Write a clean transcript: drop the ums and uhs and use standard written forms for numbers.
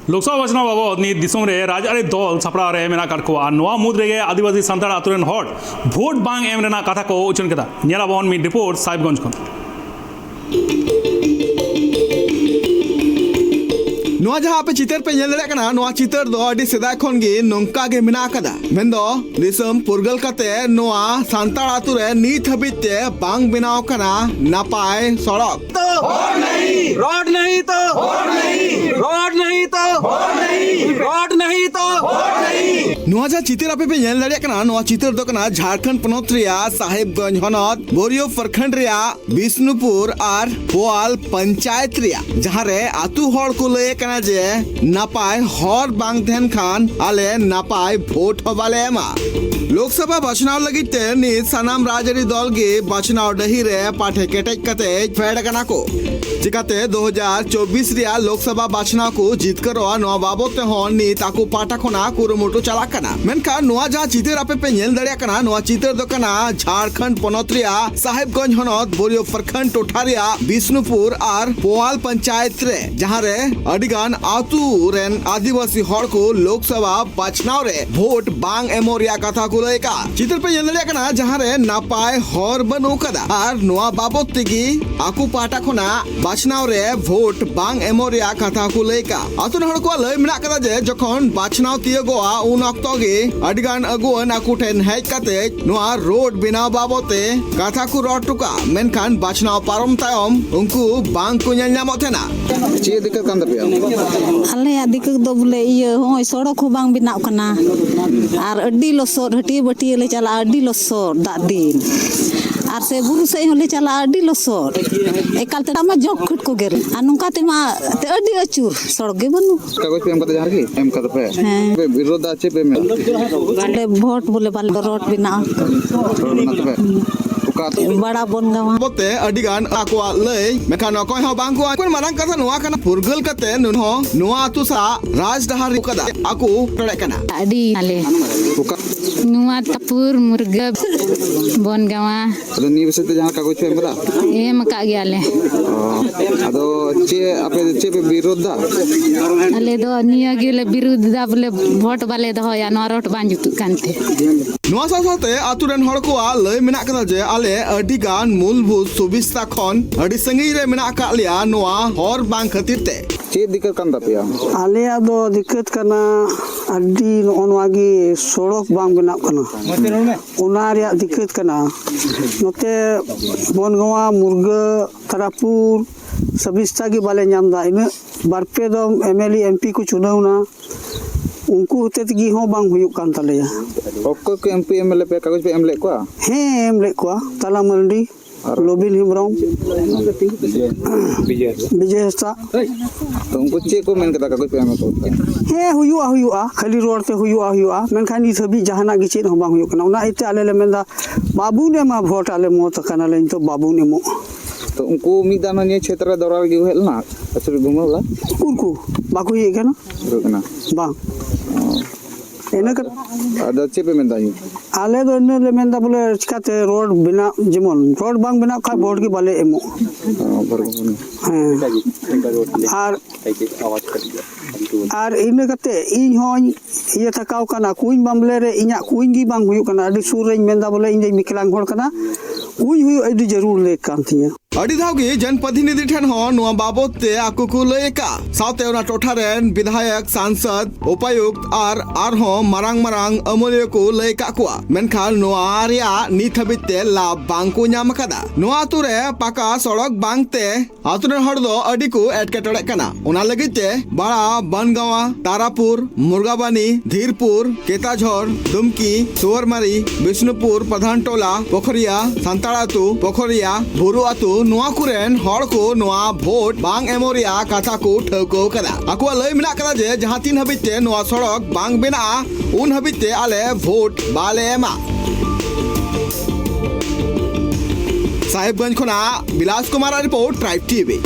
लोकसभा बचना बाबद नी दिसोम रे राजआरी दल सापड़ा रे मेना काट को नोआ मुद रेगे आदिवासी सान्ताड़ आतुरेन हॉट भोट बांग एम रेना कथा को उचन केदा नेलाबन मी रिपोर्ट साहिबगंज खन नोआ जहां पे चितर पे नेल दरे कना नोआ चितर दो अडी सेदाय खन गे नोंका गे मेना कदा मेंदो दिसम पुरगल कते नोआ सान्ताड़ आतु रे नीत हबिते बांग बनाव कना नापाय सड़क तो रोड नहीं तो रोड नहीं रोड नहीं तो रोड नहीं रोड नहीं तो रोड नहीं नोआ जा चितर आपे पे नेल दरे कना नोआ चितर दो कना झारखंड पनोत रिया साहिबगंज हनत बोरियो प्रखंड रिया बिष्णुपुर और पोआल पंचायत रिया जहां रे आतु हड़ को ले कना जे नापाय हर बांग देन खान आले नापाय भोट हवाले एमा लोकसभा बचनाव लगित ते नि सनाम राजरी दल गे बचनाव डही रे पाठे केटेज कते फेड कना को चिकाते 2024 रिया लोकसभा बचनाव को जीत करो नोआ बाबत होन नि ताको पाटा खोना कुरुमुटु चला कना मेनका नोआ जा चितर आपे पे नेल दड़िया कना नोआ चितर दो कना झारखंड पनोत रिया साहिबगंज हनत बोरियो प्रखंड टोठारिया बिष्णुपुर और पोआल पंचायत रे जहां रे अडिगान आतु रेन आदिवासी हड़ को लोकसभा बचनाव रे भोट बांग एमोरिया कथा को लेका चितर पे नेल दड़िया कना जहां रे नापाय हर बनो कदा और नोआ बाबत तिगी आकु पाटा खोना बचनाव रे भोट बांग एमोरिया कथा को लेका आतु हड़ को लय मिना कदा जे जखन बचनाव तियगोआ उन अक्तो गे अडिगान अगुन आकु ठेन हेज कते नोआ रोड बिनाव बाबते कथा को रटुका मेनखान बचनाव पारम तायम उनको बांग को नेल ᱧᱟᱢᱚᱜ ᱛᱮᱱᱟ ᱪᱮᱫ ᱫᱤᱠᱠᱟᱹᱛ ᱠᱟᱱ ᱛᱟᱯᱮᱭᱟ ᱟᱞᱮᱭᱟᱜ ᱫᱤᱠᱠᱟᱹᱛ ᱫᱚ ᱵᱚᱞᱮ ᱦᱚᱸ ᱥᱚᱲᱚᱠ ᱦᱚᱸ ᱵᱟᱝ ᱵᱮᱱᱟᱜ ᱠᱟᱱᱟ ᱟᱨ ᱟᱹᱰᱤ ᱞᱚᱥᱚᱫ ᱦᱟᱹᱴᱤᱭᱟᱹ ᱵᱟᱹᱴᱤᱭᱟᱹ ᱞᱮ ᱪᱟᱞᱟᱜᱼᱟ ᱟᱹᱰᱤ ᱞᱚᱥᱚᱫ ᱫᱟᱜ ᱫᱤᱱ ᱟᱨ ᱥᱮ ᱵᱩᱨᱩ ᱥᱮᱫ ᱦᱚᱸᱞᱮ ᱪᱟᱞᱟᱜᱼᱟ ᱟᱹᱰᱤ ᱞᱚᱥᱚᱫ ᱮᱠᱟᱞ ᱛᱮ ᱢᱟ ᱡᱚᱜ ᱠᱷᱩᱴ ᱠᱚ ᱜᱮᱨ ᱟᱨ ᱱᱚᱝᱠᱟ ᱛᱮᱢᱟ ᱟᱹᱰᱤ ᱟᱹᱪᱩᱨ ᱥᱚᱲᱚᱠ ᱜᱮ ᱵᱟᱹᱱᱩᱜ ᱠᱟᱜᱚᱡ ᱯᱮ ᱮᱢ ᱠᱟᱫᱟ ᱡᱟᱦᱟᱸ ᱨᱮᱜᱮ ᱮᱢ ᱠᱟᱫᱟ ᱯᱮ ᱯᱮ ᱵᱤᱨᱳᱫᱷᱟ ᱪᱮᱫ ᱯᱮ ᱢᱮᱱ ᱵᱚᱞᱮ ᱵᱷᱳᱴ ᱵᱚᱞᱮ ᱵᱟᱞᱮ ᱨᱳᱰ ᱵᱮᱱᱟᱜᱼᱟ बड़ा बन गवा बोते अडिगान आकुआ लय मेखान अकय हो बांग को कोन मारंग कथा नोआ कना पुरगल कते नुनो नोआ तुसा राजडहार कदा आकु टड़े कना अडी आले नुआ तपुर मुर्गा बन गवा अदो नी बसते जहां कागज पे एम कदा एम का गयाले अदो चे आपे चे पे विरोधा अले दो निया गेले विरोधा बोले वोट बाले दो या नो रोट बांज कानते नोआ साथे आतुरन हड़ को लय मिना कदा जे आले अडिगान मूलभूत सुविस्ता खन अडी संगी रे मिना का लिया नोआ हर बांग खातिर ते चे दिक्कत कान तापेया आले दो दिक्कत कना अडी नोनवागी सड़क बांग बना कना ओना रे दिक्कत कना नोते बनगवा मुर्गा तरापुर सबिस्ता की बाले नामदा इन बारपे दो एमएलए एमपी को चुनावना उनको होते तगी हो बांग हुयुक कान तलेया ओको के एमपी एमएलए पे कागज पे एम ले को हे एम ले को ताला मंडी लोबिन हिमराम विजय हस्ता तो उनको चे को मेन कदा कागज पे एम को हे हुयुआ खाली रोड ते हुयुआ मेनखान नी सभी जहाना गी चेद हो बांग हुयुक कना उना इते आले ले मेंदा बाबू ने मा वोट आले मोत कना ले तो बाबू ने मो तो उनको मिदान ने क्षेत्र दौरा गे हेलना असर घुमला उनको बाकू ये कना रोकना बांग एना कर अदो चे पे मेंदा आले दो ने ले मेंदा बोले चिकाते रोड बिना जिमन रोड बांग बिना खा बोर्ड की बाले एमो आर इन कते इन होय ये थकाव कना कुइन बामले रे इना कुइन गी बांग हुयु कना अडी सुर रे मेंदा बोले इन मिकलांग होड़ कना कुइन हुयु अडी जरूर ले कान थिया अडी धावगी जनप्रतिनिधि ठन हो नोआ बाबत ते आकु को लेका साउते ओना टोठा रेन विधायक सांसद उपायुक्त आर हो मारांग अमूल्य को लेका को मेनखान नोआ रिया नीत हबिते लाभ बांग को ᱧᱟᱢ कदा नोआ तुरे पाका सड़क बांगते आतुरे हड़ दो अडी को एटकेटड़े कना ओना लगिते बड़ा बनगावा तारापुर मुर्गाबानी धीरपुर केताझर दुमकी सुवरमारी बिष्णुपुर प्रधान टोला पोखरिया सांताड़ातु पोखरिया बुरु आतु नोआ कुरेन हड़ को नोआ भोट बांग एमोरिया कथा को ठको कदा आकुआ लय मिना कदा जे जहां तीन हबिते नोआ सड़क बांग बिना उन हबिते आले भोट बाले मा साहिबगंज खना Bilas Kumar report tribe TV.